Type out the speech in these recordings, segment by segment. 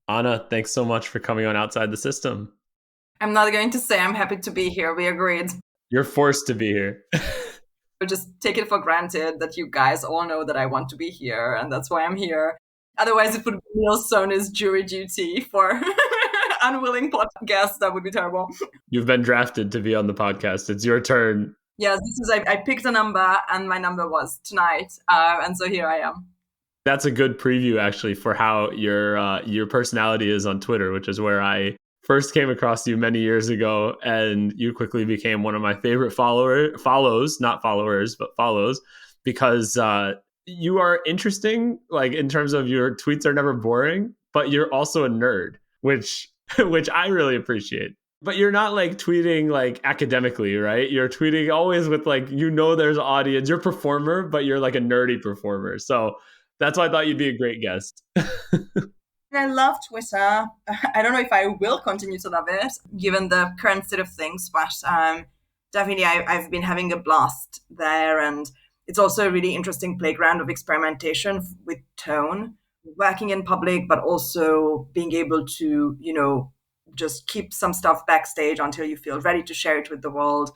Anna, thanks so much for coming on Outside the System. I'm not going to say I'm happy to be here. We agreed. You're forced to be here. We'll just take it for granted that you guys all know that I want to be here, and that's why I'm here. Otherwise, it would be Neil Sona's jury duty for unwilling podcast guests. That would be terrible. You've been drafted to be on the podcast. It's your turn. Yes, this is. I picked a number, and my number was tonight, and so here I am. That's a good preview, actually, for how your personality is on Twitter, which is where I first came across you many years ago, and you quickly became one of my favorite follows, not followers, but follows, because you are interesting. Like in terms of your tweets are never boring, but you're also a nerd, which which I really appreciate. But you're not like tweeting like academically, right? You're tweeting always with like, there's an audience. You're a performer, but you're like a nerdy performer. So that's why I thought you'd be a great guest. I love Twitter. I don't know if I will continue to love it given the current state of things, but definitely I've been having a blast there. And it's also a really interesting playground of experimentation with tone, working in public, but also being able to, just keep some stuff backstage until you feel ready to share it with the world,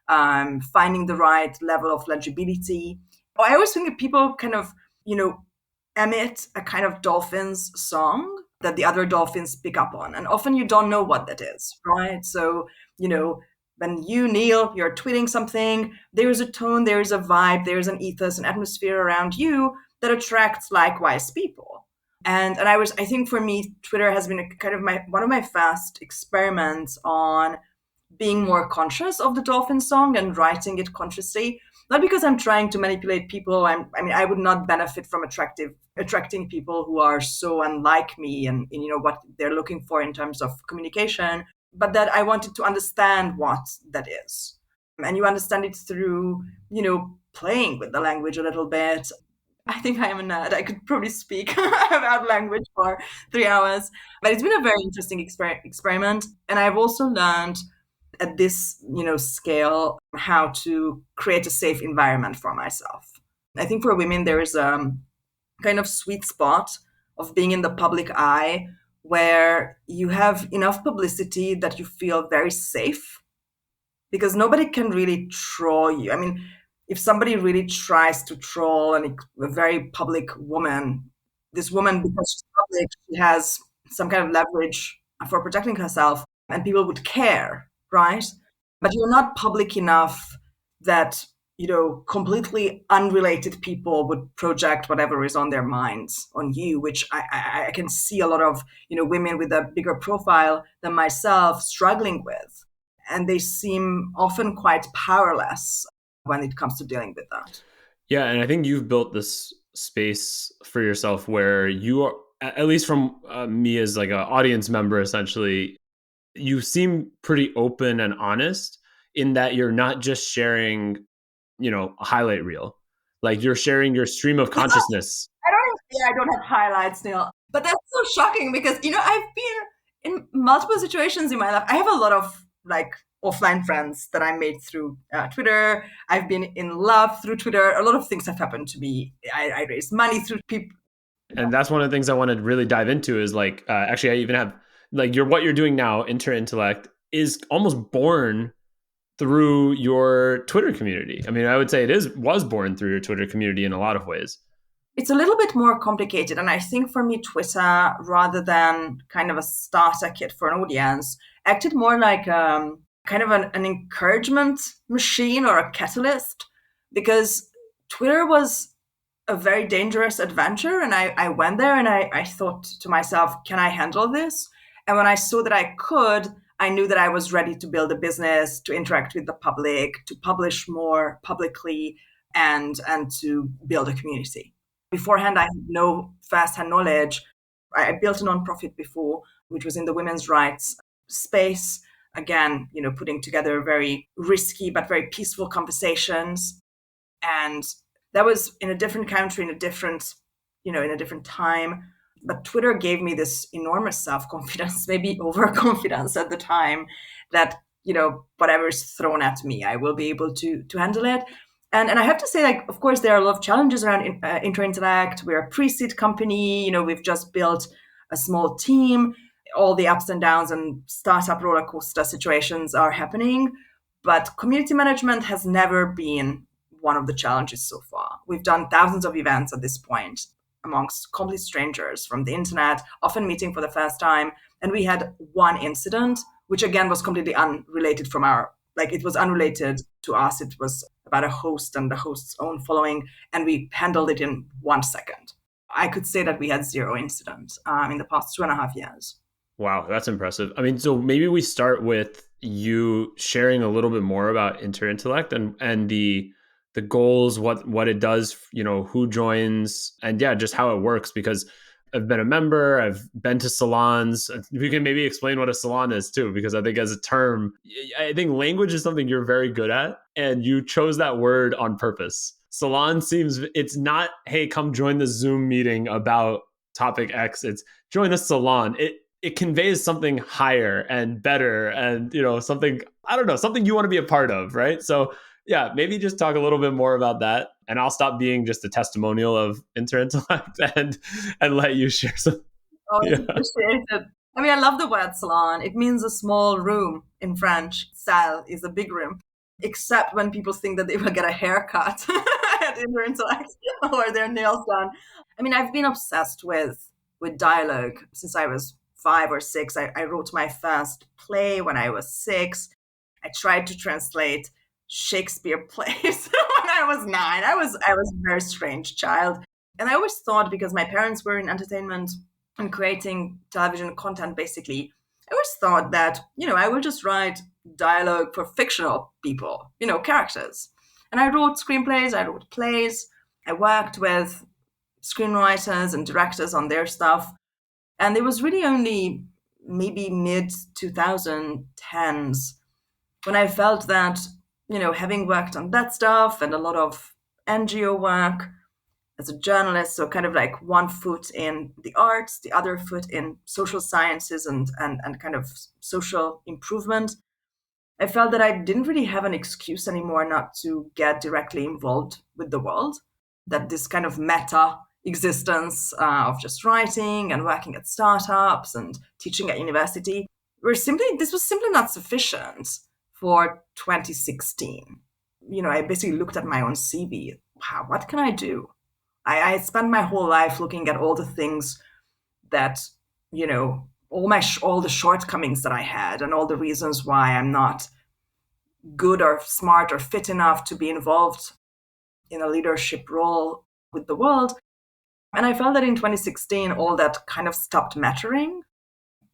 finding the right level of legibility. I always think that people kind of, emit a kind of dolphins song that the other dolphins pick up on. And often you don't know what that is, right? So, when you, Neil, you're tweeting something, there's a tone, there's a vibe, there's an ethos, an atmosphere around you that attracts likewise people. And I think for me, Twitter has been a kind of one of my fast experiments on being more conscious of the dolphin song and writing it consciously. Not because I'm trying to manipulate people. I would not benefit from attracting people who are so unlike me and what they're looking for in terms of communication, but that I wanted to understand what that is. And you understand it through, playing with the language a little bit. I think I am a nerd. I could probably speak about language for 3 hours, but it's been a very interesting experiment. And I've also learned at this scale how to create a safe environment for myself. I think for women there is a kind of sweet spot of being in the public eye where you have enough publicity that you feel very safe because nobody can really troll you. I mean, if somebody really tries to troll a very public woman, this woman, because she's public, she has some kind of leverage for protecting herself and people would care, right? But you're not public enough that, completely unrelated people would project whatever is on their minds on you, which I can see a lot of, women with a bigger profile than myself struggling with. And they seem often quite powerless when it comes to dealing with that. Yeah, and I think you've built this space for yourself where you are, at least from me as like an audience member, essentially, you seem pretty open and honest in that you're not just sharing, a highlight reel. Like you're sharing your stream of consciousness. I don't have highlights, Neil. But that's so shocking because, I've been in multiple situations in my life. I have a lot of like offline friends that I made through Twitter. I've been in love through Twitter. A lot of things have happened to me. I raised money through people. And that's one of the things I want to really dive into is like, actually, I even have like what you're doing now, Interintellect, is almost born through your Twitter community. I mean, I would say was born through your Twitter community in a lot of ways. It's a little bit more complicated. And I think for me, Twitter, rather than kind of a starter kit for an audience, acted more like kind of an encouragement machine or a catalyst because Twitter was a very dangerous adventure. And I went there and I thought to myself, can I handle this? And when I saw that I could, I knew that I was ready to build a business, to interact with the public, to publish more publicly, and to build a community. Beforehand, I had no first-hand knowledge. I built a nonprofit before, which was in the women's rights space. Again, putting together very risky but very peaceful conversations. And that was in a different country, in a different time. But Twitter gave me this enormous self-confidence, maybe overconfidence at the time, that, whatever is thrown at me, I will be able to handle it. And I have to say, like, of course, there are a lot of challenges around Interintellect. We're a pre-seed company. We've just built a small team. All the ups and downs and startup roller coaster situations are happening. But community management has never been one of the challenges so far. We've done thousands of events at this point amongst complete strangers from the internet, often meeting for the first time. And we had one incident, which again was completely unrelated from it was unrelated to us. It was about a host and the host's own following, and we handled it in 1 second. I could say that we had zero incidents in the past 2.5 years. Wow, that's impressive. I mean, so maybe we start with you sharing a little bit more about Interintellect and the goals, what it does, who joins, and yeah, just how it works. Because I've been a member, I've been to salons. You can maybe explain what a salon is too, because I think as a term, I think language is something you're very good at, and you chose that word on purpose. Salon it's not, hey, come join the Zoom meeting about topic X. It's join a salon. It conveys something higher and better and, something, I don't know, something you want to be a part of, right? So yeah, maybe just talk a little bit more about that, and I'll stop being just a testimonial of Interintellect and let you share some. Oh, Yeah. appreciate it. I mean, I love the word salon. It means a small room in French. Salle is a big room, except when people think that they will get a haircut at Interintellect or their nails done. I mean, I've been obsessed with dialogue since I was 5 or 6. I wrote my first play when I was 6. I tried to translate Shakespeare plays when I was 9. I was a very strange child. And I always thought, because my parents were in entertainment and creating television content, basically, I always thought that, I will just write dialogue for fictional people, characters. And I wrote screenplays, I wrote plays, I worked with screenwriters and directors on their stuff. And it was really only maybe mid 2010s when I felt that, having worked on that stuff and a lot of NGO work as a journalist, so kind of like one foot in the arts, the other foot in social sciences and kind of social improvement, I felt that I didn't really have an excuse anymore not to get directly involved with the world, that this kind of meta existence of just writing and working at startups and teaching at university this was simply not sufficient for 2016. I basically looked at my own CV. Wow, what can I do? I spent my whole life looking at all the things that, all the shortcomings that I had and all the reasons why I'm not good or smart or fit enough to be involved in a leadership role with the world. And I felt that in 2016, all that kind of stopped mattering.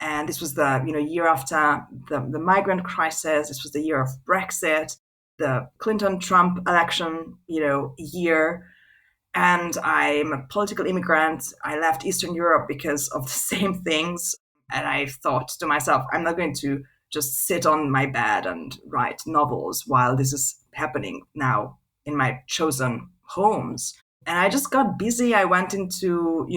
And this was the year after the migrant crisis. This was the year of Brexit, the Clinton-Trump election, year. And I'm a political immigrant. I left Eastern Europe because of the same things. And I thought to myself, I'm not going to just sit on my bed and write novels while this is happening now in my chosen homes. And I just got busy. I went into,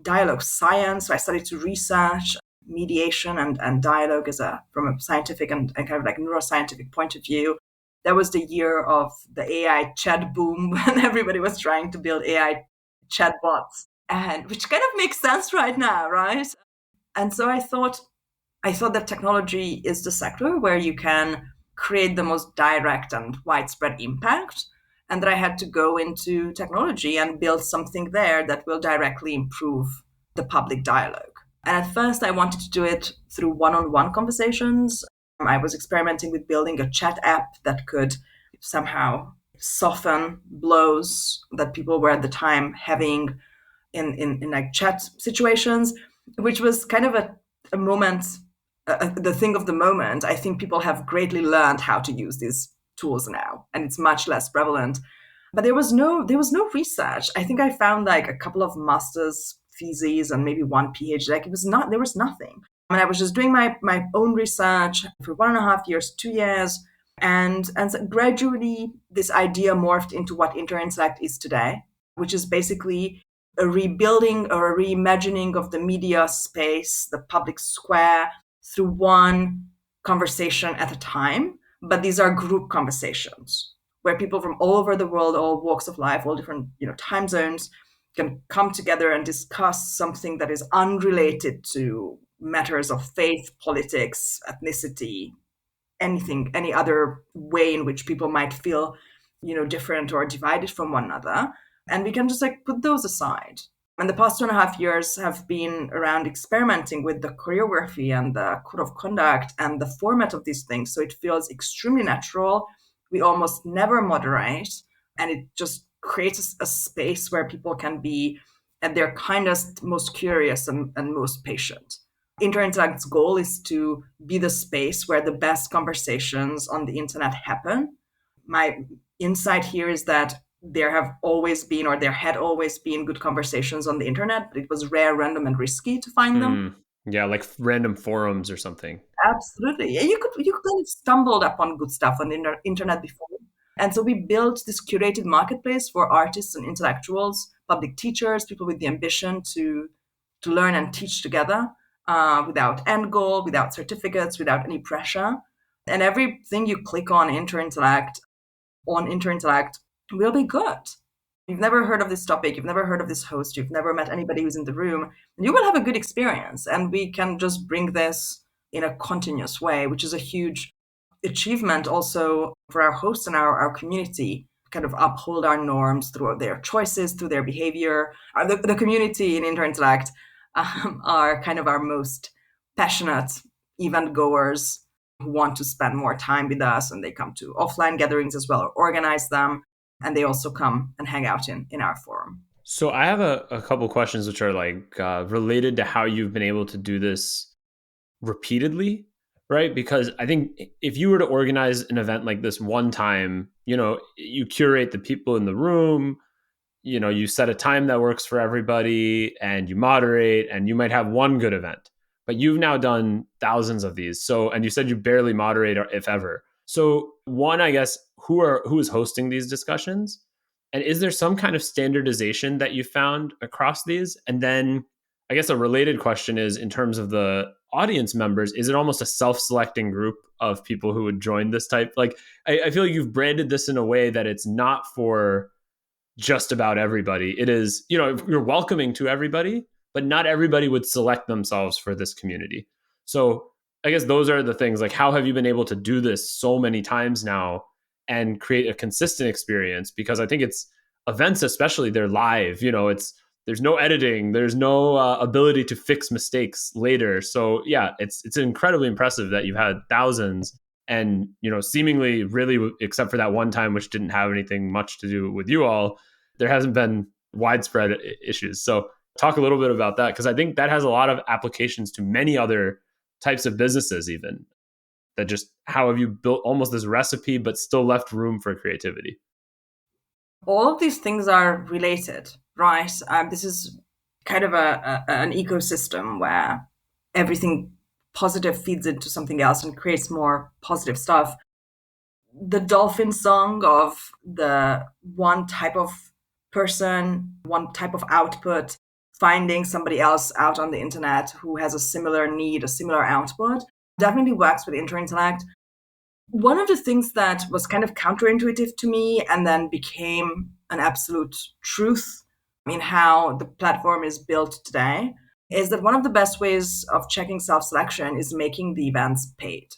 dialogue science. So I started to research mediation and dialogue from a scientific and kind of like neuroscientific point of view. That was the year of the AI chat boom when everybody was trying to build AI chatbots, and which kind of makes sense right now, right? And so I thought that technology is the sector where you can create the most direct and widespread impact, and that I had to go into technology and build something there that will directly improve the public dialogue. And at first, I wanted to do it through one-on-one conversations. I was experimenting with building a chat app that could somehow soften blows that people were at the time having in like chat situations, which was kind of a moment, the thing of the moment. I think people have greatly learned how to use these tools now, and it's much less prevalent. But there was no research. I think I found like a couple of master's theses and maybe one PhD. There was nothing. I mean, I was just doing my own research for 1.5 years, 2 years, and so gradually this idea morphed into what Interintellect is today, which is basically a rebuilding or a reimagining of the media space, the public square, through one conversation at a time. But these are group conversations where people from all over the world, all walks of life, all different time zones, can come together and discuss something that is unrelated to matters of faith, politics, ethnicity, anything, any other way in which people might feel, different or divided from one another. And we can just like put those aside. And the past 2.5 years have been around experimenting with the choreography and the code of conduct and the format of these things. So it feels extremely natural. We almost never moderate, and it just creates a space where people can be at their kindest, most curious, and most patient. Interintellect's goal is to be the space where the best conversations on the internet happen. My insight here is that there have always been, or there had always been, good conversations on the internet, but it was rare, random, and risky to find them. Yeah, like random forums or something. Absolutely. Yeah, you could kind of stumbled upon good stuff on the internet before. And so we built this curated marketplace for artists and intellectuals, public teachers, people with the ambition to learn and teach together, without end goal, without certificates, without any pressure. And everything you click on Interintellect will be good. You've never heard of this topic, you've never heard of this host, you've never met anybody who's in the room, and you will have a good experience. And we can just bring this in a continuous way, which is a huge achievement also for our hosts and our community, kind of uphold our norms through their choices, through their behavior. The community in Interintellect are kind of our most passionate event goers who want to spend more time with us, and they come to offline gatherings as well or organize them, and they also come and hang out in our forum. So I have a couple questions which are like related to how you've been able to do this repeatedly, right? Because I think if you were to organize an event like this one time, you curate the people in the room, you set a time that works for everybody and you moderate and you might have one good event. But you've now done thousands of these. So, and you said you barely moderate, if ever. So, one, I guess, who is hosting these discussions? And is there some kind of standardization that you found across these? And then I guess a related question is, in terms of the audience members, is it almost a self-selecting group of people who would join this type? Like, I feel like you've branded this in a way that it's not for just about everybody. It is, you're welcoming to everybody, but not everybody would select themselves for this community. So I guess those are the things. Like, how have you been able to do this so many times now and create a consistent experience? Because I think it's events, especially, they're live. There's no editing, there's no ability to fix mistakes later. So yeah, it's incredibly impressive that you've had thousands. And seemingly, really, except for that one time, which didn't have anything much to do with you all, there hasn't been widespread issues. So talk a little bit about that, because I think that has a lot of applications to many other types of businesses, even, that just, how have you built almost this recipe but still left room for creativity? All of these things are related, right? This is kind of an ecosystem where everything positive feeds into something else and creates more positive stuff. The dolphin song of the one type of person, one type of output, finding somebody else out on the internet who has a similar need, a similar output, definitely works with Interintellect. One of the things that was kind of counterintuitive to me and then became an absolute truth in how the platform is built today is that one of the best ways of checking self-selection is making the events paid.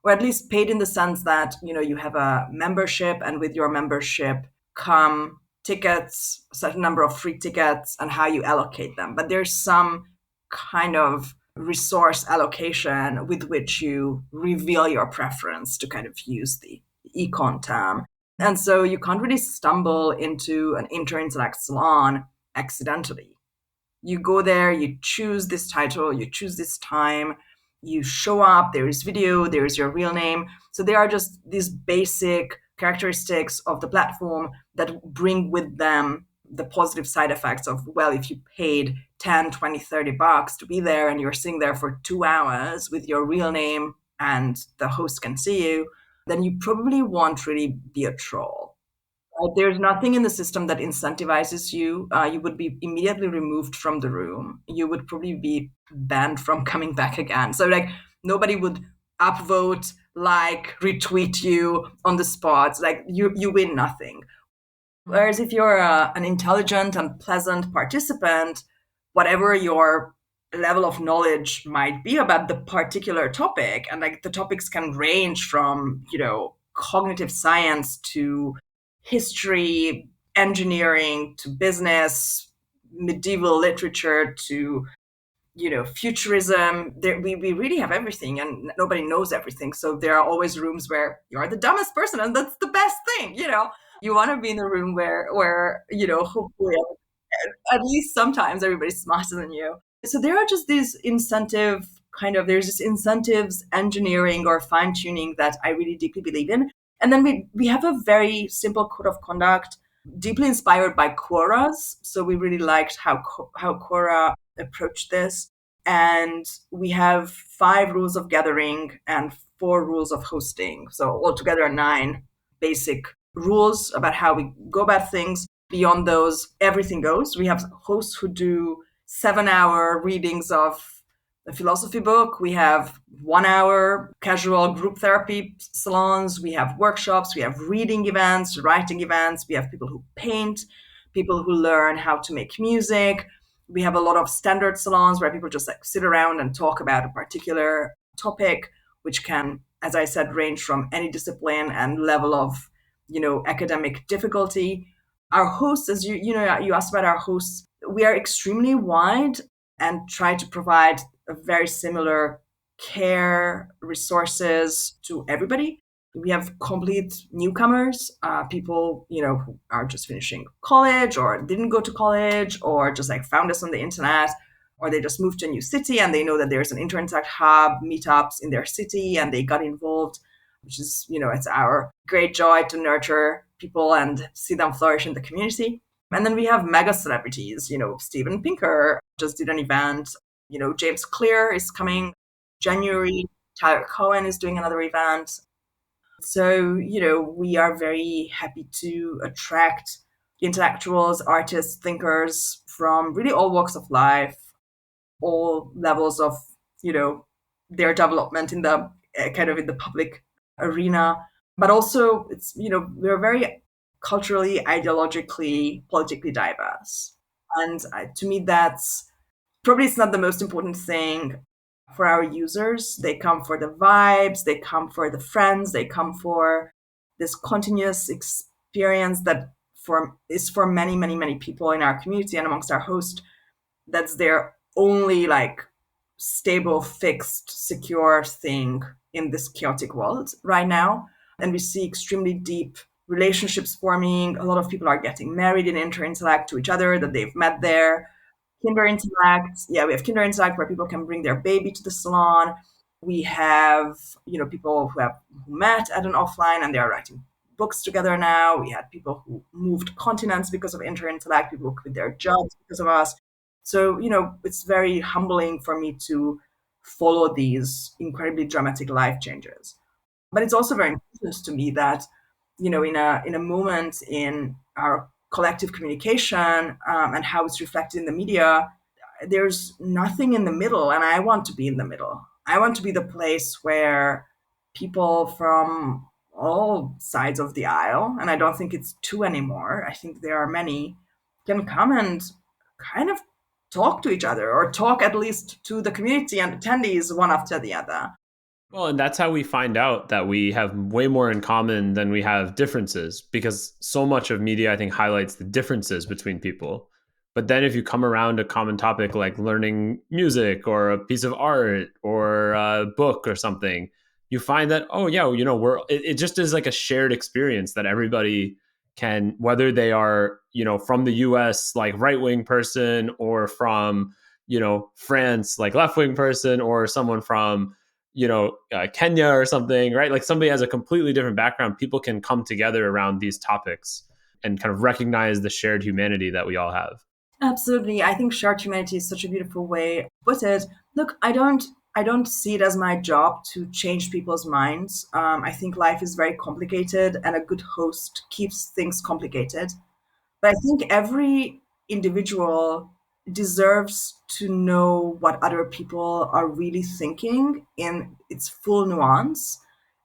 Or at least paid in the sense that, you have a membership, and with your membership come tickets, a certain number of free tickets, and how you allocate them. But there's some kind of resource allocation with which you reveal your preference, to kind of use the econ term. And so you can't really stumble into an Interintellect salon accidentally. You go there, you choose this title, you choose this time, you show up, there is video, there is your real name. So there are just these basic characteristics of the platform that bring with them the positive side effects of, well, if you paid 10, 20, $30 to be there and you're sitting there for 2 hours with your real name and the host can see you, then you probably won't really be a troll. There's nothing in the system that incentivizes you. You would be immediately removed from the room. You would probably be banned from coming back again. So like nobody would upvote, like, retweet you on the spot. Like you win nothing. Whereas if you're an intelligent and pleasant participant, whatever your level of knowledge might be about the particular topic, and like the topics can range from, cognitive science to history, engineering to business, medieval literature to futurism. We really have everything, and nobody knows everything. So there are always rooms where you're the dumbest person, and that's the best thing. You want to be in a room where hopefully at least sometimes everybody's smarter than you. So there are just these there's this incentives engineering or fine tuning that I really deeply believe in. And then we have a very simple code of conduct, deeply inspired by Quora's. So we really liked how Quora approached this. And we have 5 rules of gathering and 4 rules of hosting. So altogether 9 basic rules about how we go about things. Beyond those, everything goes. We have hosts who do 7-hour readings of a philosophy book. We have 1-hour casual group therapy salons. We have workshops. We have reading events, writing events. We have people who paint, people who learn how to make music. We have a lot of standard salons where people just like sit around and talk about a particular topic, which can, as I said, range from any discipline and level of, academic difficulty. Our hosts, as you asked about our hosts, we are extremely wide and try to provide a very similar care resources to everybody. We have complete newcomers, people who are just finishing college or didn't go to college or just like found us on the internet, or they just moved to a new city and they know that there's an Interintellect hub meetups in their city and they got involved, which is, it's our great joy to nurture people and see them flourish in the community. And then we have mega celebrities, Steven Pinker just did an event, James Clear is coming January, Tyler Cowen is doing another event. So, we are very happy to attract intellectuals, artists, thinkers from really all walks of life, all levels of, their development in the in the public arena. But also it's, we're very culturally, ideologically, politically diverse. And to me, that's probably, it's not the most important thing for our users. They come for the vibes, they come for the friends, they come for this continuous experience that is for many, many, many people in our community and amongst our hosts. That's their only like stable, fixed, secure thing in this chaotic world right now. And we see extremely deep relationships forming. A lot of people are getting married in Interintellect to each other that they've met there. Interintellect, yeah, we have Interintellect where people can bring their baby to the salon. We have, people who met at an offline and they are writing books together now. We had people who moved continents because of Interintellect, people who quit their jobs because of us. So, it's very humbling for me to follow these incredibly dramatic life changes. But it's also very important to me that, in a moment in our collective communication, and how it's reflected in the media, there's nothing in the middle, and I want to be in the middle. I want to be the place where people from all sides of the aisle, and I don't think it's two anymore, I think there are many, can come and kind of talk to each other, or talk at least to the community and attendees one after the other. Well, and that's how we find out that we have way more in common than we have differences, because so much of media, I think, highlights the differences between people. But then if you come around a common topic like learning music or a piece of art or a book or something, you find that, oh, yeah, it just is like a shared experience that everybody can, whether they are, from the US, like right wing person, or from, France, like left wing person, or someone from, Kenya or something, right? Like somebody has a completely different background. People can come together around these topics and kind of recognize the shared humanity that we all have. Absolutely. I think shared humanity is such a beautiful way to put it. Look, I don't see it as my job to change people's minds. I think life is very complicated and a good host keeps things complicated. But I think every individual deserves to know what other people are really thinking in its full nuance.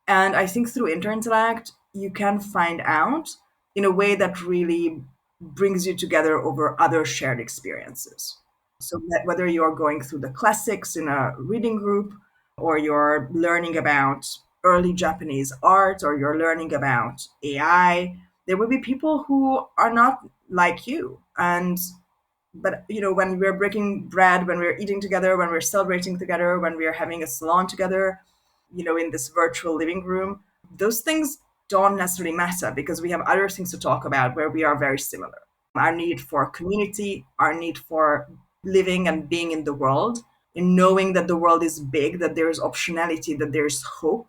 And I think through Interintellect, you can find out. in a way that really brings you together over other shared experiences. So that whether you're going through the classics in a reading group, or you're learning about early Japanese art, or you're learning about AI, there will be people who are not like you. And but when we're breaking bread, when we're eating together, when we're celebrating together, when we're having a salon together, in this virtual living room, those things don't necessarily matter because we have other things to talk about where we are very similar. Our need for community, our need for living and being in the world, in knowing that the world is big, that there's optionality, that there's hope,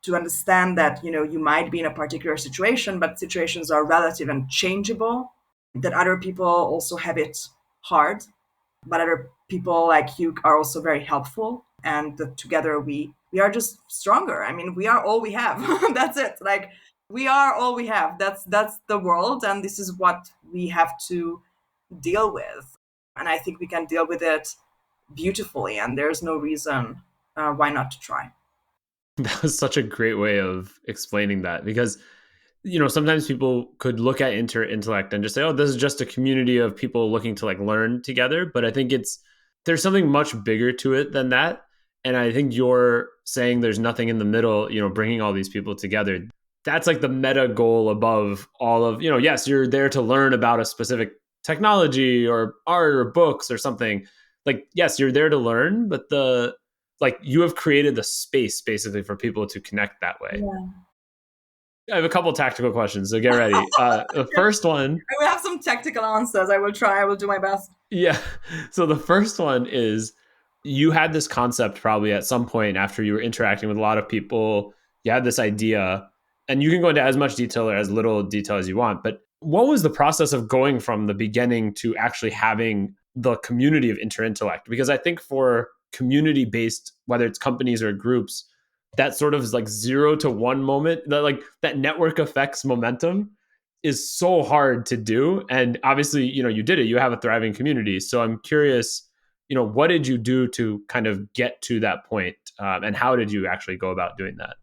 to understand that you might be in a particular situation, but situations are relative and changeable, that other people also have it hard, but other people like you are also very helpful, and that together we are just stronger. I mean, we are all we have. That's it. Like, we are all we have. That's the world, and this is what we have to deal with. And I think we can deal with it beautifully, and there's no reason why not to try. That was such a great way of explaining that, because sometimes people could look at Interintellect and just say, oh, this is just a community of people looking to like learn together. But I think there's something much bigger to it than that. And I think you're saying there's nothing in the middle, bringing all these people together. That's like the meta goal above all of, yes, you're there to learn about a specific technology or art or books or something. Like, yes, you're there to learn, but you have created the space basically for people to connect that way. Yeah. I have a couple tactical questions, so get ready. The first one, I will have some tactical answers. I will try. I will do my best. yeah. So the first one is, you had this concept probably at some point after you were interacting with a lot of people. You had this idea, and you can go into as much detail or as little detail as you want. But what was the process of going from the beginning to actually having the community of Interintellect? Because I think for community-based, whether it's companies or groups, that sort of is like 0 to 1 moment, that network effects momentum is so hard to do. And obviously, you did it. You have a thriving community. So I'm curious, what did you do to kind of get to that point? And how did you actually go about doing that?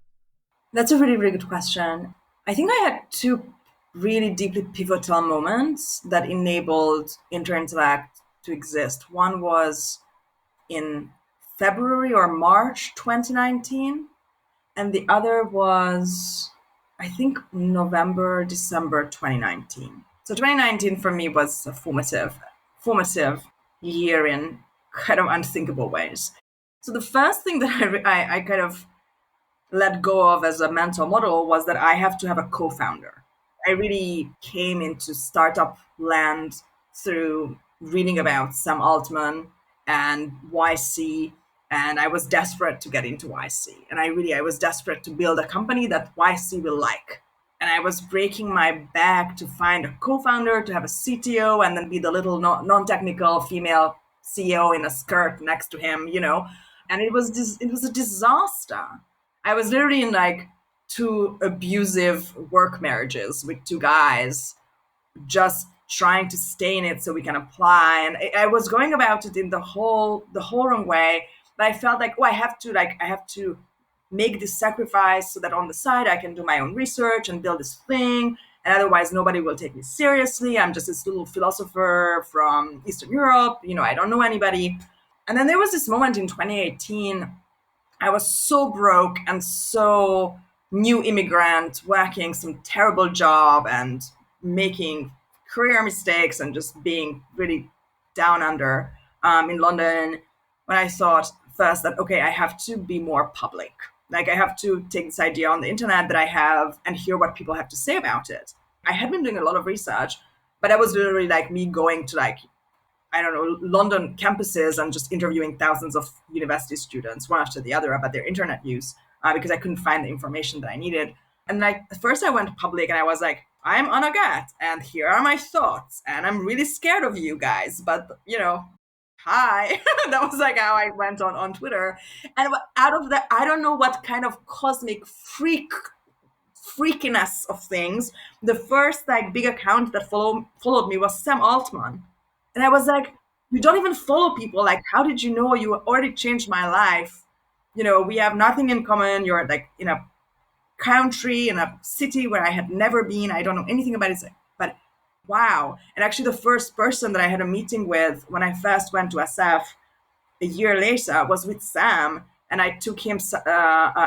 That's a really, really good question. I think I had two really deeply pivotal moments that enabled Interintellect to exist. One was in February or March 2019, and the other was, I think, November, December 2019. So 2019 for me was a formative year in kind of unthinkable ways. So the first thing that I kind of let go of as a mental model was that I have to have a co-founder. I really came into startup land through reading about Sam Altman and YC, and I was desperate to get into YC. And I was desperate to build a company that YC will like. And I was breaking my back to find a co-founder, to have a CTO, and then be the little non-technical female CEO in a skirt next to him, And it was a disaster. I was literally in like 2 abusive work marriages with 2 guys, just trying to stay in it so we can apply. And I was going about it in the whole wrong way. But I felt like, I have to make this sacrifice so that on the side I can do my own research and build this thing. And otherwise nobody will take me seriously. I'm just this little philosopher from Eastern Europe. I don't know anybody. And then there was this moment in 2018. I was so broke and so new immigrant, working some terrible job and making career mistakes and just being really down under in London, when I thought first that, okay, I have to be more public. Like, I have to take this idea on the internet that I have and hear what people have to say about it. I had been doing a lot of research, but that was literally like me going to I don't know, London campuses and just interviewing thousands of university students, one after the other, about their internet use, because I couldn't find the information that I needed. And first I went public and I was like, I'm Anna Gát, and here are my thoughts, and I'm really scared of you guys, but hi. That was like how I went on Twitter. And out of that, I don't know what kind of cosmic freakiness of things, the first big account that followed me was Sam Altman. And I was like, you don't even follow people. Like, how did you know? You already changed my life. We have nothing in common. You're like in a country, in a city where I had never been. I don't know anything about it, but wow. And actually, the first person that I had a meeting with when I first went to SF a year later was with Sam, and I took him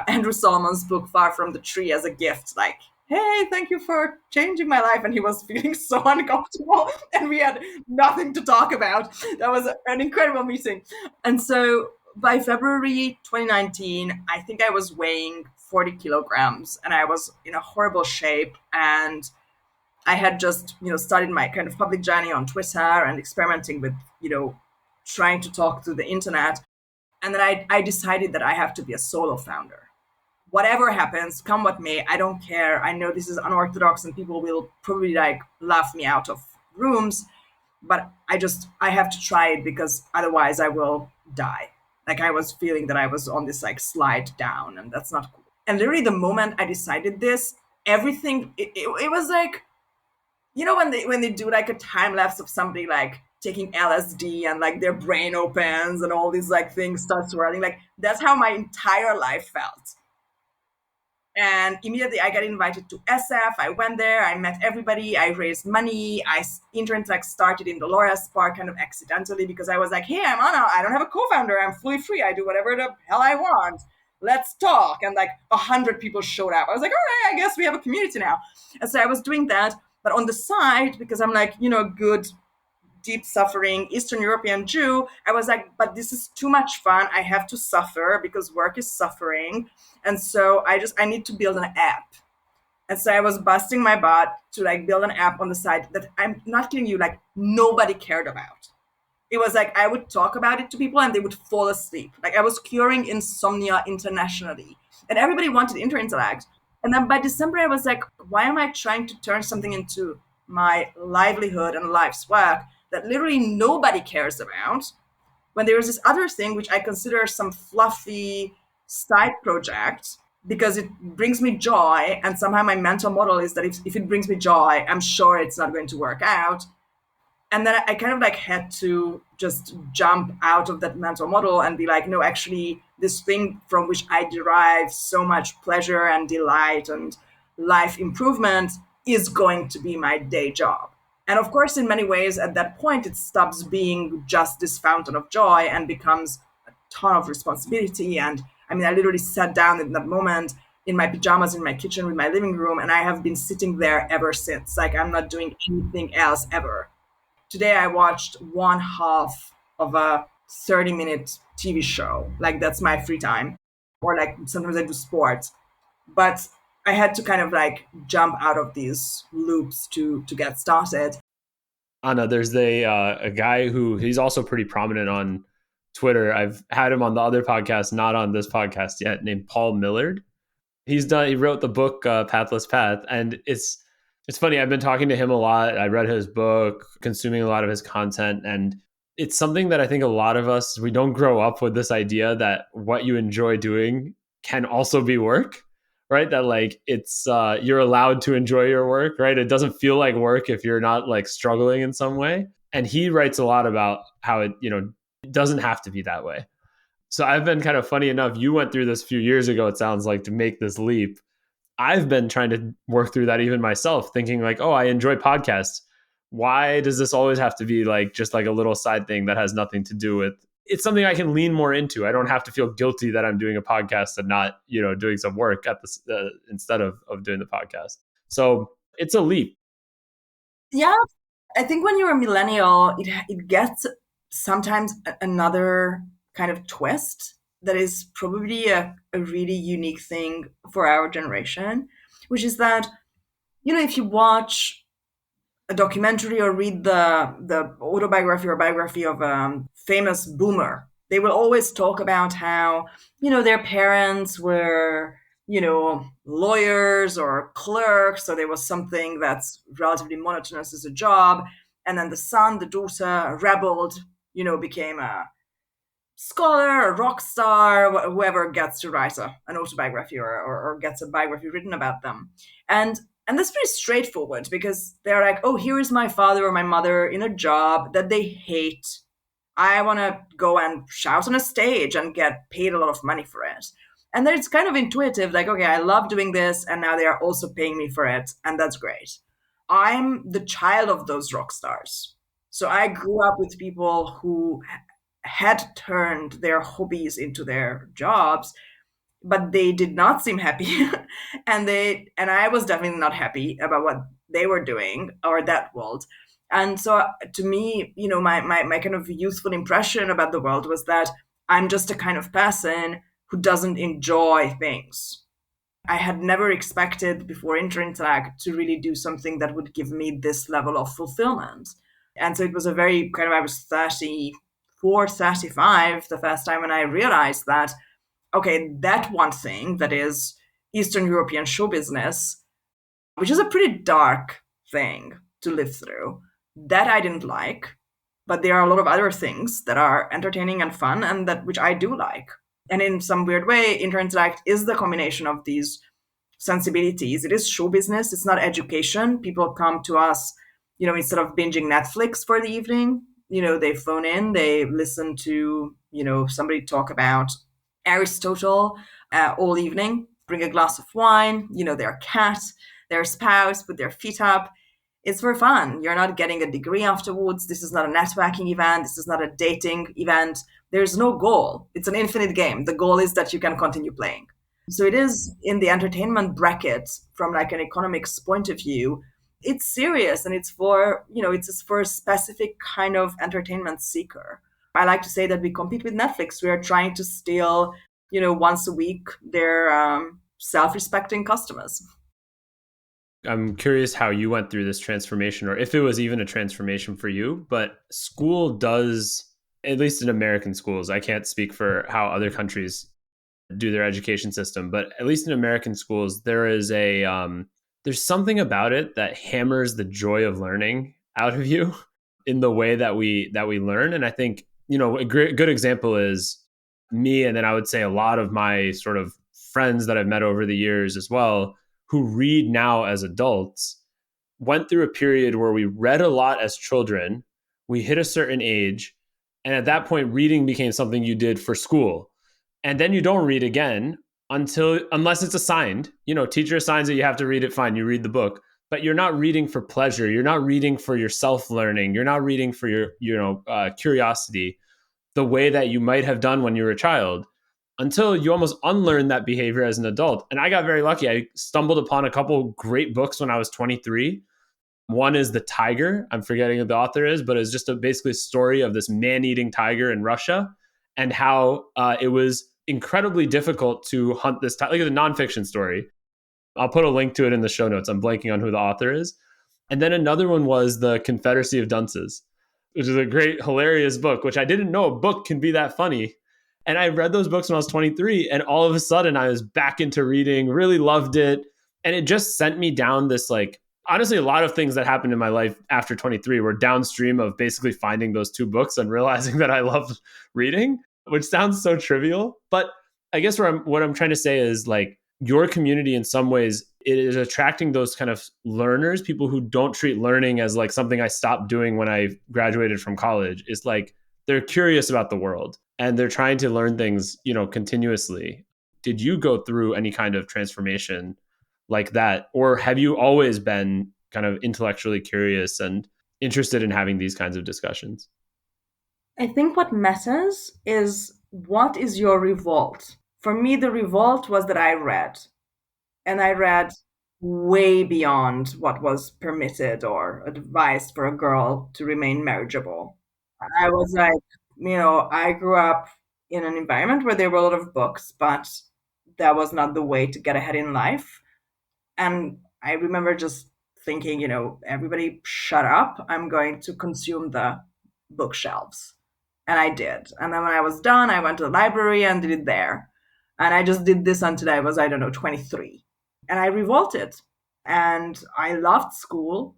Andrew Solomon's book Far from the Tree as a gift, like, hey, thank you for changing my life. And he was feeling so uncomfortable, and we had nothing to talk about. That was an incredible meeting. And so by February 2019, I think I was weighing 40 kilograms, and I was in a horrible shape. And I had just, started my kind of public journey on Twitter and experimenting with, trying to talk to the internet. And then I decided that I have to be a solo founder. Whatever happens, come what may, I don't care. I know this is unorthodox and people will probably like laugh me out of rooms, but I have to try it because otherwise I will die. Like I was feeling that I was on this like slide down, and that's not cool. And literally the moment I decided this, everything, it was like, when they do like a time lapse of somebody like taking LSD and like their brain opens and all these like things start swirling, like that's how my entire life felt. And immediately I got invited to SF. I went there, I met everybody, I raised money. Interintellect started in Dolores Park kind of accidentally because I was like, hey, I'm Anna, I don't have a co-founder, I'm fully free, I do whatever the hell I want, let's talk. And like 100 people showed up. I was like, all right, I guess we have a community now. And so I was doing that, but on the side, because I'm like, good, deep suffering Eastern European Jew, I was like, but this is too much fun. I have to suffer because work is suffering. And so I need to build an app. And so I was busting my butt to like build an app on the side that, I'm not kidding you, like nobody cared about. It was like I would talk about it to people and they would fall asleep. Like I was curing insomnia internationally and everybody wanted Interintellect. And then by December, I was like, why am I trying to turn something into my livelihood and life's work that literally nobody cares about, when there is this other thing which I consider some fluffy side project because it brings me joy, and somehow my mental model is that if it brings me joy, I'm sure it's not going to work out. And then I kind of like had to just jump out of that mental model and be like, no, actually this thing from which I derive so much pleasure and delight and life improvement is going to be my day job. And of course, in many ways, at that point, it stops being just this fountain of joy and becomes a ton of responsibility. And I mean, I literally sat down in that moment in my pajamas in my kitchen with my living room, and I have been sitting there ever since. Like, I'm not doing anything else ever. Today, I watched one half of a 30-minute TV show. Like, that's my free time. Or like sometimes I do sports. But I had to kind of like jump out of these loops to get started. Anna, there's a guy who he's also pretty prominent on Twitter. I've had him on the other podcast, not on this podcast yet, named Paul Millard. He wrote the book Pathless Path, and it's funny. I've been talking to him a lot. I read his book, consuming a lot of his content, and it's something that I think a lot of us, we don't grow up with this idea that what you enjoy doing can also be work. Right, that like it's you're allowed to enjoy your work, right? It doesn't feel like work if you're not like struggling in some way. And he writes a lot about how it doesn't have to be that way. So I've been kind of, funny enough, you went through this a few years ago, it sounds like, to make this leap. I've been trying to work through that even myself, thinking like, oh, I enjoy podcasts. Why does this always have to be like just like a little side thing that has nothing to do with, it's something I can lean more into. I don't have to feel guilty that I'm doing a podcast and not, doing some work at the instead of doing the podcast. So it's a leap. Yeah, I think when you're a millennial, it gets sometimes another kind of twist that is probably a really unique thing for our generation, which is that, if you watch a documentary or read the autobiography or biography of a famous boomer, they will always talk about how, their parents were, lawyers or clerks, so there was something that's relatively monotonous as a job. And then the son, the daughter rebelled, became a scholar, a rock star, whoever gets to write an autobiography or gets a biography written about them. And that's pretty straightforward because they're like, oh, here is my father or my mother in a job that they hate. I want to go and shout on a stage and get paid a lot of money for it. And then it's kind of intuitive, like, okay, I love doing this, and now they are also paying me for it, and that's great. I'm the child of those rock stars. So I grew up with people who had turned their hobbies into their jobs, but they did not seem happy. And I was definitely not happy about what they were doing or that world. And so to me, my kind of youthful impression about the world was that I'm just a kind of person who doesn't enjoy things. I had never expected before Interintellect to really do something that would give me this level of fulfillment. And so it was a very kind of, I was 34, 35 the first time when I realized that, okay, that one thing that is Eastern European show business, which is a pretty dark thing to live through, that I didn't like. But there are a lot of other things that are entertaining and fun and that which I do like. And in some weird way, Interintellect is the combination of these sensibilities. It is show business, it's not education. People come to us, instead of binging Netflix for the evening, they phone in, they listen to, somebody talk about Aristotle all evening, bring a glass of wine, their cat, their spouse, put their feet up. It's for fun. You're not getting a degree afterwards. This is not a networking event. This is not a dating event. There's no goal. It's an infinite game. The goal is that you can continue playing. So it is in the entertainment bracket from like an economics point of view. It's serious and it's for, it's for a specific kind of entertainment seeker. I like to say that we compete with Netflix. We are trying to steal, once a week their self-respecting customers. I'm curious how you went through this transformation, or if it was even a transformation for you. But school does, at least in American schools, I can't speak for how other countries do their education system, but at least in American schools, there is there's something about it that hammers the joy of learning out of you in the way that we learn. And I think, a good example is me, and then I would say a lot of my sort of friends that I've met over the years as well, who read now as adults, went through a period where we read a lot as children. We hit a certain age, and at that point, reading became something you did for school. And then you don't read again unless it's assigned. Teacher assigns it, you have to read it, fine, you read the book. But you're not reading for pleasure. You're not reading for your self-learning. You're not reading for your curiosity the way that you might have done when you were a child, until you almost unlearn that behavior as an adult. And I got very lucky. I stumbled upon a couple great books when I was 23. One is The Tiger. I'm forgetting who the author is, but it's just basically a story of this man-eating tiger in Russia and how it was incredibly difficult to hunt this tiger. Like, it's a nonfiction story. I'll put a link to it in the show notes. I'm blanking on who the author is. And then another one was The Confederacy of Dunces, which is a great, hilarious book, which I didn't know a book can be that funny. And I read those books when I was 23, and all of a sudden I was back into reading, really loved it. And it just sent me down this, like, honestly, a lot of things that happened in my life after 23 were downstream of basically finding those two books and realizing that I loved reading, which sounds so trivial. But I guess what I'm trying to say is, like, your community in some ways, it is attracting those kind of learners, people who don't treat learning as like something I stopped doing when I graduated from college. It's like they're curious about the world and they're trying to learn things, continuously. Did you go through any kind of transformation like that? Or have you always been kind of intellectually curious and interested in having these kinds of discussions? I think what matters is, what is your revolt? For me, the revolt was that I read, and I read way beyond what was permitted or advised for a girl to remain marriageable. I was like, I grew up in an environment where there were a lot of books, but that was not the way to get ahead in life. And I remember just thinking, everybody shut up. I'm going to consume the bookshelves. And I did. And then when I was done, I went to the library and did it there. And I just did this until I was, I don't know, 23. And I revolted. And I loved school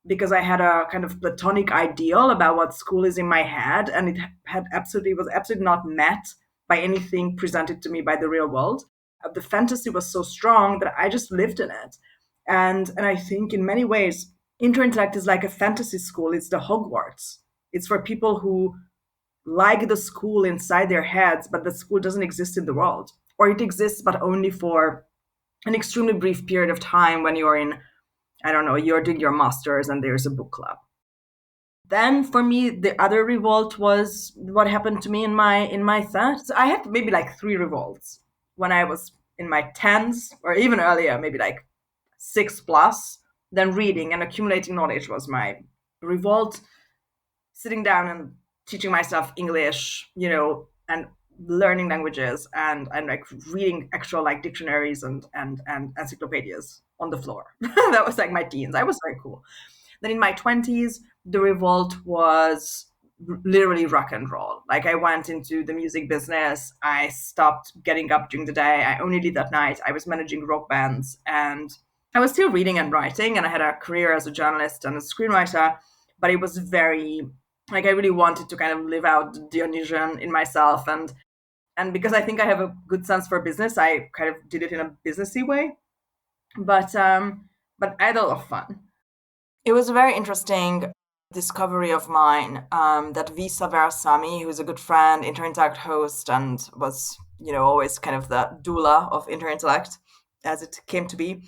because I had a kind of platonic ideal about what school is in my head. And it was absolutely not met by anything presented to me by the real world. The fantasy was so strong that I just lived in it. And I think in many ways, Interintellect is like a fantasy school. It's the Hogwarts. It's for people who like the school inside their heads, but the school doesn't exist in the world. or it exists, but only for an extremely brief period of time when you're in, I don't know, you're doing your master's and there's a book club. Then for me, the other revolt was what happened to me in my 30s. I had maybe like 3 revolts when I was in my 10s, or even earlier, maybe like 6 plus. Then reading and accumulating knowledge was my revolt. Sitting down and teaching myself English, and learning languages, and like reading actual like dictionaries and encyclopedias on the floor. That was like my teens. I was very cool. Then in my 20s, the revolt was literally rock and roll. Like I went into the music business. I stopped getting up during the day. I only did at night. I was managing rock bands, and I was still reading and writing, and I had a career as a journalist and a screenwriter, but it was very, like, I really wanted to kind of live out the Dionysian in myself, and because I think I have a good sense for business, I kind of did it in a businessy way. But I had a lot of fun. It was a very interesting discovery of mine, that Visa Versami, who's a good friend, Interintellect host, and was, always kind of the doula of Interintellect as it came to be,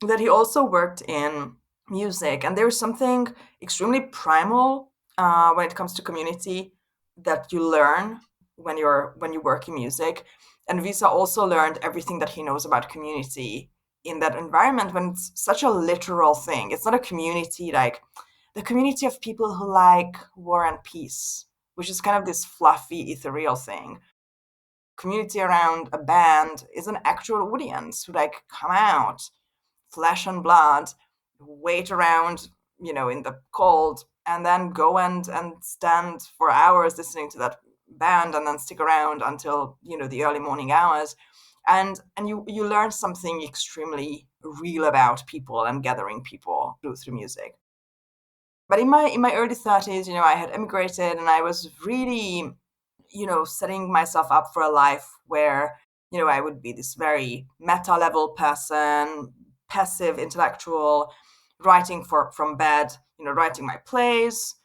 that he also worked in music. And there's something extremely primal when it comes to community that you learn when you work in music. And Visa also learned everything that he knows about community in that environment, when it's such a literal thing. It's not a community like the community of people who like war and peace, which is kind of this fluffy, ethereal thing. Community around a band is an actual audience who like come out, flesh and blood, wait around, in the cold, and then go and stand for hours listening to that band, and then stick around until, the early morning hours. And you learn something extremely real about people and gathering people through music. But in my early 30s, I had emigrated, and I was really, setting myself up for a life where, I would be this very meta level person, passive intellectual, writing from bed, writing my plays,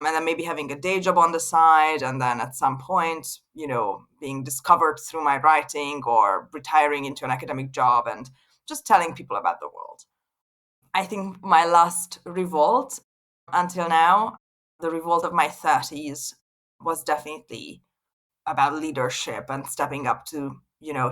and then maybe having a day job on the side, and then at some point, being discovered through my writing, or retiring into an academic job and just telling people about the world. I think my last revolt until now, the revolt of my 30s, was definitely about leadership and stepping up to,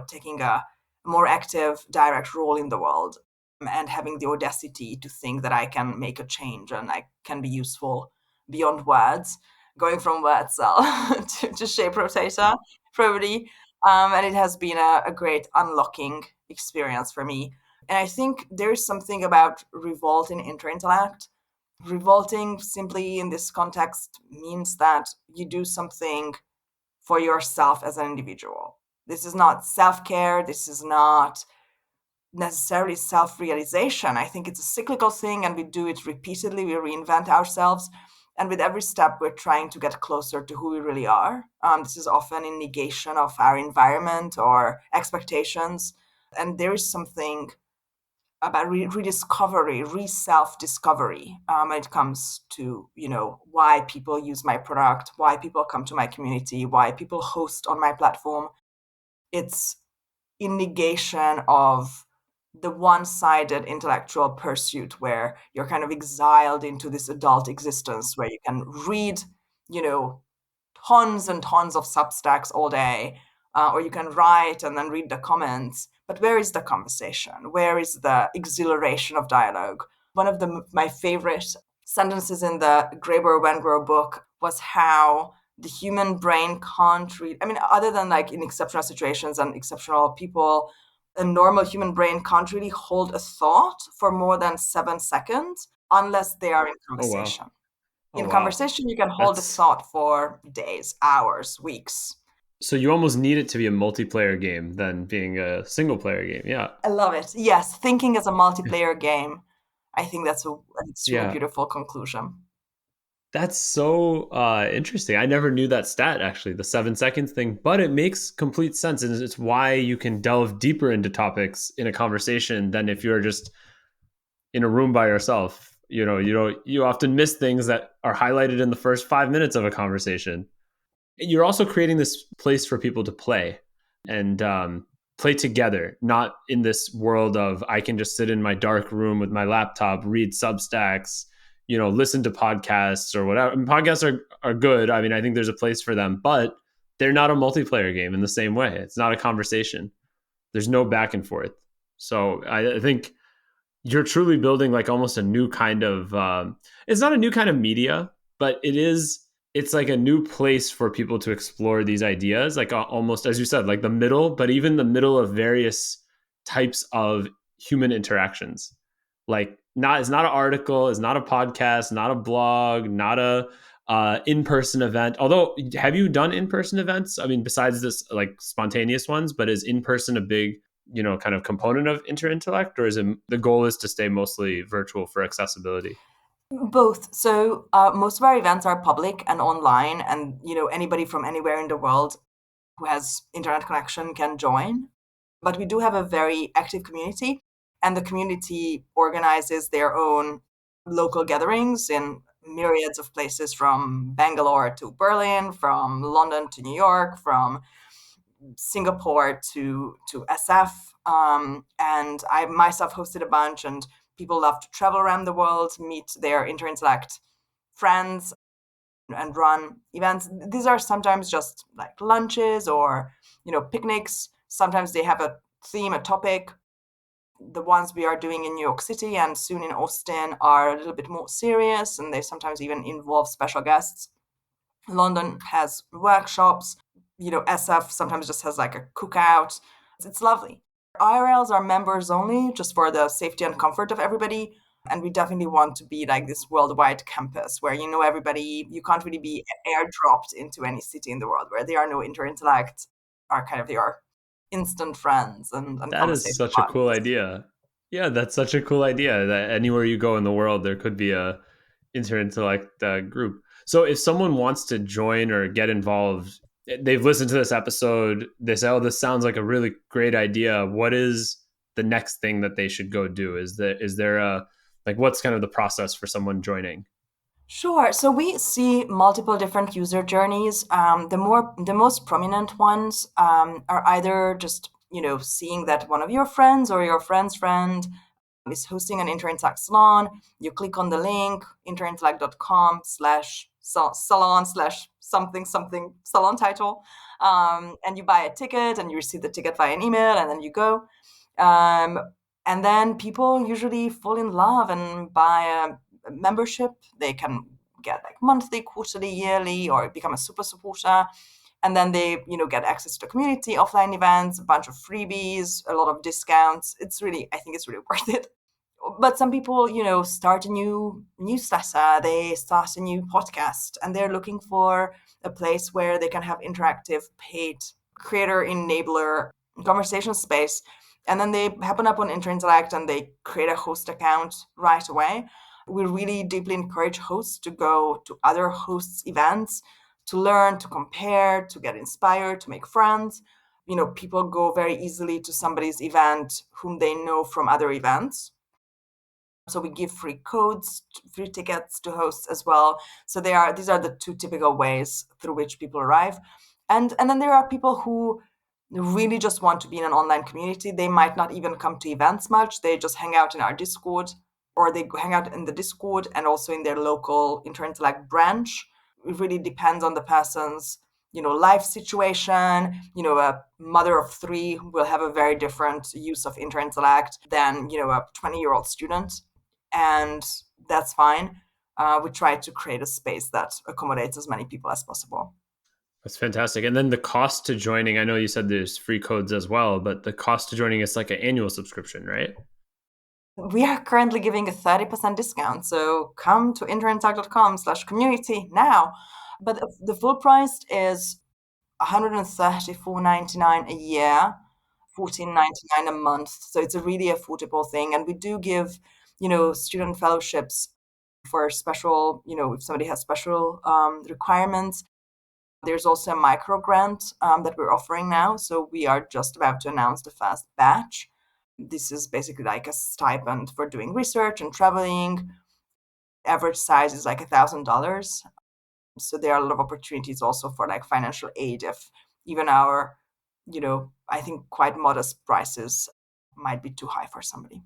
taking a more active, direct role in the world, and having the audacity to think that I can make a change and I can be useful beyond words, going from word cell to shape rotator, probably. And it has been a great unlocking experience for me. And I think there's something about revolt in Interintellect. Revolting simply in this context means that you do something for yourself as an individual. This is not self-care. This is not necessarily self-realization. I think it's a cyclical thing, and we do it repeatedly. We reinvent ourselves. And with every step, we're trying to get closer to who we really are. This is often in negation of our environment or expectations. And there is something about rediscovery, self-discovery, when it comes to, why people use my product, why people come to my community, why people host on my platform. It's in negation of the one-sided intellectual pursuit where you're kind of exiled into this adult existence where you can read, tons and tons of Substacks all day, or you can write and then read the comments. But where is the conversation? Where is the exhilaration of dialogue? One of my favorite sentences in the Graeber-Wengrow book was how the human brain can't read. I mean, other than like in exceptional situations and exceptional people, a normal human brain can't really hold a thought for more than 7 seconds unless they are in Oh, wow. conversation. Oh, In wow. conversation, you can hold a thought for days, hours, weeks. So you almost need it to be a multiplayer game than being a single player game. Yeah. I love it. Yes, thinking as a multiplayer game. I think that's an extremely beautiful conclusion. That's so interesting. I never knew that stat, actually, the 7 seconds thing, but it makes complete sense. And it's why you can delve deeper into topics in a conversation than if you're just in a room by yourself. You often miss things that are highlighted in the first 5 minutes of a conversation. You're also creating this place for people to play. And play together, not in this world of I can just sit in my dark room with my laptop, read Substacks, listen to podcasts or whatever. And podcasts are good. I mean, I think there's a place for them, but they're not a multiplayer game in the same way. It's not a conversation. There's no back and forth. So I think you're truly building like almost a new kind of it's not a new kind of media, but it's like a new place for people to explore these ideas, like almost as you said, like the middle, but even the middle of various types of human interactions. Like it's not an article, it's not a podcast, not a blog, not a in-person event. Although, have you done in-person events? I mean, besides this like spontaneous ones, but is in-person a big kind of component of Interintellect, or is it the goal is to stay mostly virtual for accessibility? Both. So most of our events are public and online, and anybody from anywhere in the world who has internet connection can join. But we do have a very active community, and the community organizes their own local gatherings in myriads of places, from Bangalore to Berlin, from London to New York, from Singapore to SF. And I myself hosted a bunch, and people love to travel around the world, meet their Interintellect friends, and run events. These are sometimes just like lunches or picnics. Sometimes they have a theme, a topic. The ones we are doing in New York City and soon in Austin are a little bit more serious, and they sometimes even involve special guests. London has workshops. SF sometimes just has like a cookout. It's lovely. IRLs are members only, just for the safety and comfort of everybody. And we definitely want to be like this worldwide campus where everybody. You can't really be airdropped into any city in the world where there are no Interintellect, are kind of your instant friends and That is conversation such a cool partners. idea. Yeah, that's such a cool idea that anywhere you go in the world, there could be a Interintellect group. So if someone wants to join or get involved, they've listened to this episode, they say, oh, this sounds like a really great idea. What is the next thing that they should go do? Is there a, like, what's kind of the process for someone joining? Sure. So we see multiple different user journeys. The most prominent ones are either just seeing that one of your friends or your friend's friend is hosting an Interintellect salon. You click on the link interintellect.com/salon slash something something salon title, and you buy a ticket and you receive the ticket via an email, and then you go. Um, and then people usually fall in love and buy a membership. They can get like monthly, quarterly, yearly, or become a super supporter. And then they, get access to the community, offline events, a bunch of freebies, a lot of discounts. I think it's really worth it. But some people, start a new newsletter, they start a new podcast, and they're looking for a place where they can have interactive, paid, creator enabler conversation space. And then they happen up on Interintellect and they create a host account right away. We really deeply encourage hosts to go to other hosts' events to learn, to compare, to get inspired, to make friends. People go very easily to somebody's event whom they know from other events. So we give free codes, free tickets to hosts as well. So these are the two typical ways through which people arrive. And then there are people who really just want to be in an online community. They might not even come to events much. They just hang out in our Discord, or they hang out in the Discord and also in their local Interintellect branch. It really depends on the person's life situation. A mother of three will have a very different use of Interintellect than a 20-year-old student, and that's fine. We try to create a space that accommodates as many people as possible. That's fantastic. And then the cost to joining, I know you said there's free codes as well, but the cost to joining is like an annual subscription, right? We are currently giving a 30% discount, so come to interintellect.com/community now. But the full price is $134.99 a year, $14.99 a month. So it's a really affordable thing. And we do give, student fellowships for special, if somebody has special requirements. There's also a micro grant that we're offering now. So we are just about to announce the first batch. This is basically like a stipend for doing research and traveling. Average size is like $1,000. So there are a lot of opportunities also for like financial aid if even our I think quite modest prices might be too high for somebody.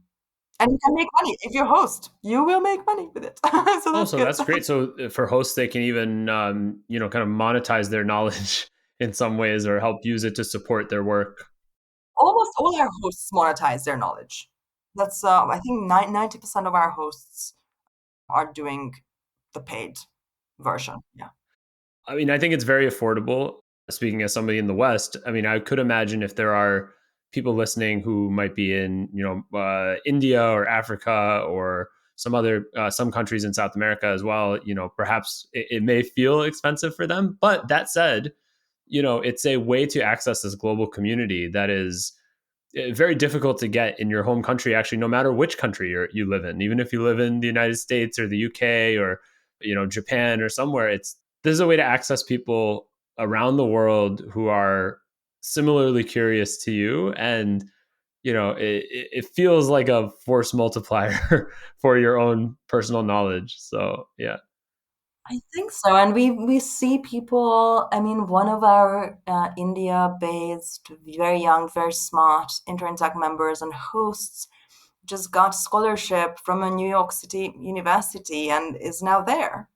And you can make money. If you're a host, you will make money with it. So Oh, that's so good. that's great. So for hosts, they can even, kind of monetize their knowledge in some ways or help use it to support their work. Almost all our hosts monetize their knowledge. That's, I think 90% of our hosts are doing the paid version. Yeah. I mean, I think it's very affordable. Speaking as somebody in the West, I mean, I could imagine if there are people listening who might be in, India or Africa or some countries in South America as well. Perhaps it may feel expensive for them. But that said, it's a way to access this global community that is very difficult to get in your home country, actually, no matter which country you live in. Even if you live in the United States or the UK or Japan or somewhere, this is a way to access people around the world who are similarly curious to you, and it feels like a force multiplier for your own personal knowledge. So yeah. I think so. And we see people, I mean, one of our India-based, very young, very smart Interintellect members and hosts just got scholarship from a New York City university and is now there.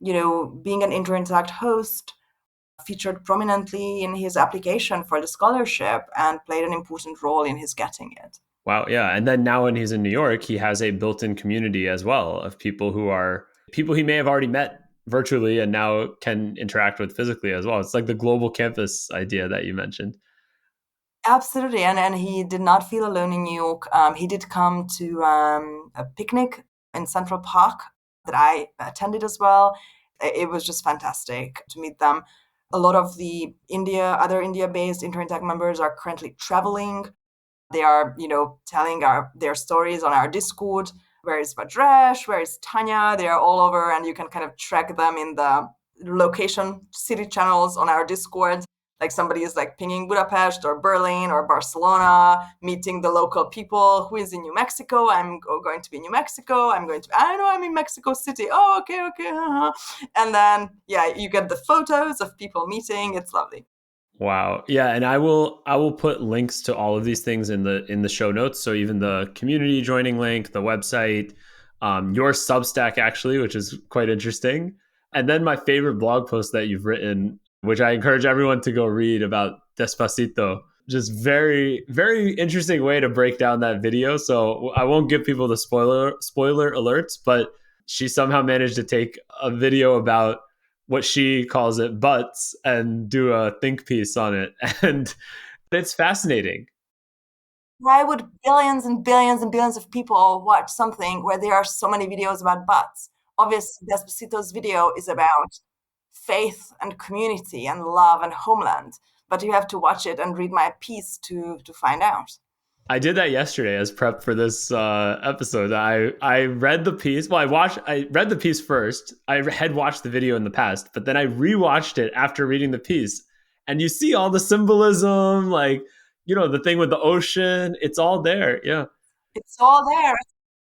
Being an Interintellect host featured prominently in his application for the scholarship and played an important role in his getting it. Wow, yeah. And then now when he's in New York, he has a built-in community as well of people who are people he may have already met virtually and now can interact with physically as well. It's like the global campus idea that you mentioned. Absolutely, and he did not feel alone in New York. He did come to a picnic in Central Park that I attended as well. It was just fantastic to meet them. A lot of the other India-based Interintellect members are currently traveling. They are, telling their stories on our Discord. Where is Vajresh? Where is Tanya? They are all over, and you can kind of track them in the location city channels on our Discord. Like somebody is like pinging Budapest or Berlin or Barcelona, meeting the local people. Who is in New Mexico? I'm going to be in New Mexico. I know I'm in Mexico City. Oh, okay, okay. And then, yeah, you get the photos of people meeting. It's lovely. Wow. Yeah, and I will put links to all of these things in the show notes. So even the community joining link, the website, your Substack actually, which is quite interesting. And then my favorite blog post that you've written, which I encourage everyone to go read about Despacito. Just very, very interesting way to break down that video. So I won't give people the spoiler alerts, but she somehow managed to take a video about what she calls it butts and do a think piece on it. And it's fascinating. Why would billions and billions and billions of people watch something where there are so many videos about butts? Obviously, Despacito's video is about faith and community and love and homeland, but you have to watch it and read my piece to find out. I did that yesterday as prep for this episode. I read the piece. Well, I read the piece first. I had watched the video in the past, but then I rewatched it after reading the piece, and you see all the symbolism, like the thing with the ocean. It's all there. Yeah. It's all there.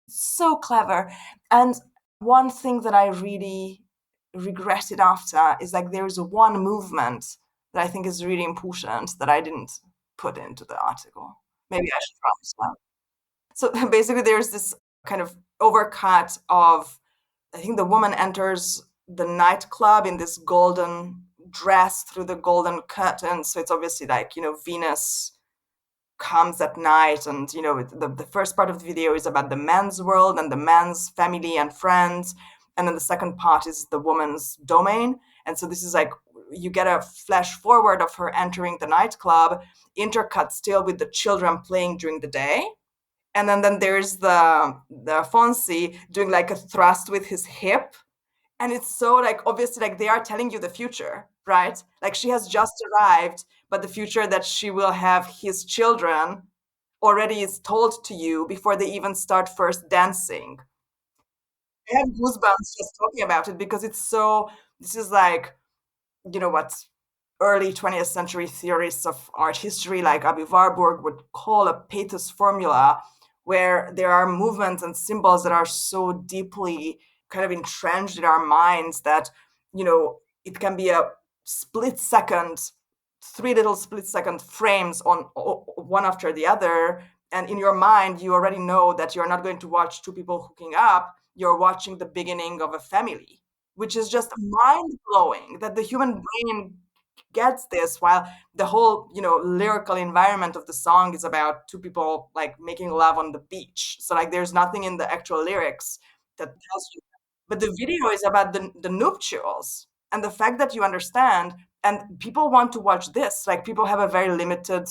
It's so clever. And one thing that I really regretted after is like there's one movement that I think is really important that I didn't put into the article. Maybe I should write this down. So basically, there's this kind of overcut of, I think the woman enters the nightclub in this golden dress through the golden curtain. So it's obviously like, Venus comes at night. And, the first part of the video is about the men's world and the men's family and friends. And then the second part is the woman's domain. And so this is like, you get a flash forward of her entering the nightclub, intercut still with the children playing during the day. And then there's the Fonzie doing like a thrust with his hip. And it's so like obviously like they are telling you the future, right? Like she has just arrived, but the future that she will have his children already is told to you before they even start first dancing. I have goosebumps just talking about it because this is like, what early 20th century theorists of art history like Abu Warburg would call a pathos formula, where there are movements and symbols that are so deeply kind of entrenched in our minds that, it can be a split second three little split-second frames on one after the other. And in your mind, you already know that you're not going to watch two people hooking up. You're watching the beginning of a family, which is just mind-blowing that the human brain gets this, while the whole lyrical environment of the song is about two people like making love on the beach. So like there's nothing in the actual lyrics that tells you, but the video is about the nuptials, and the fact that you understand, and people want to watch this. Like people have a very limited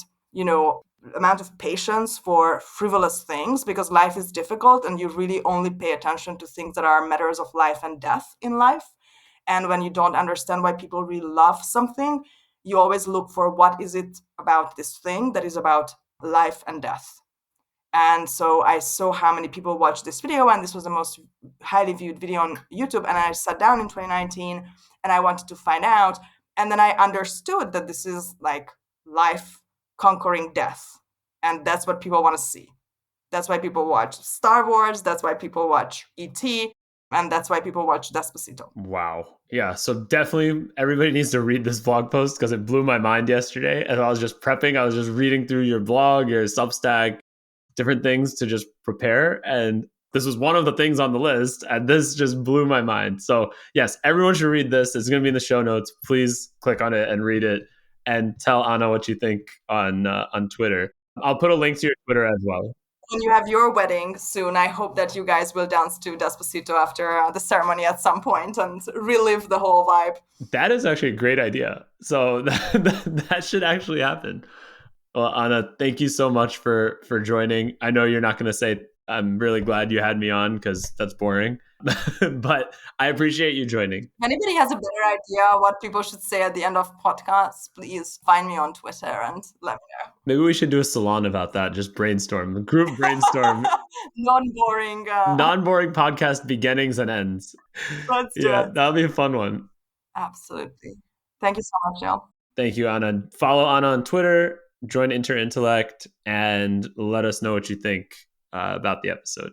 amount of patience for frivolous things, because life is difficult and you really only pay attention to things that are matters of life and death in life. And when you don't understand why people really love something, you always look for what is it about this thing that is about life and death. And so I saw how many people watched this video, and this was the most highly viewed video on YouTube. And I sat down in 2019 and I wanted to find out. And then I understood that this is like life conquering death. And that's what people want to see. That's why people watch Star Wars. That's why people watch E.T. And that's why people watch Despacito. Wow. Yeah. So definitely everybody needs to read this blog post because it blew my mind yesterday. As I was just prepping, I was just reading through your blog, your Substack, different things to just prepare. And this was one of the things on the list. And this just blew my mind. So yes, everyone should read this. It's going to be in the show notes. Please click on it and read it and tell Anna what you think on Twitter. I'll put a link to your Twitter as well. When you have your wedding soon, I hope that you guys will dance to Despacito after the ceremony at some point and relive the whole vibe. That is actually a great idea. So that should actually happen. Well, Anna, thank you so much for joining. I know you're not going to say I'm really glad you had me on because that's boring, but I appreciate you joining. If anybody has a better idea what people should say at the end of podcasts, please find me on Twitter and let me know. Maybe we should do a salon about that. Just brainstorm, group brainstorm. Non-boring. Non-boring podcast beginnings and ends. Let's do it. That'll be a fun one. Absolutely. Thank you so much, Jill. Thank you, Anna. Follow Anna on Twitter, join Interintellect, and let us know what you think about the episode.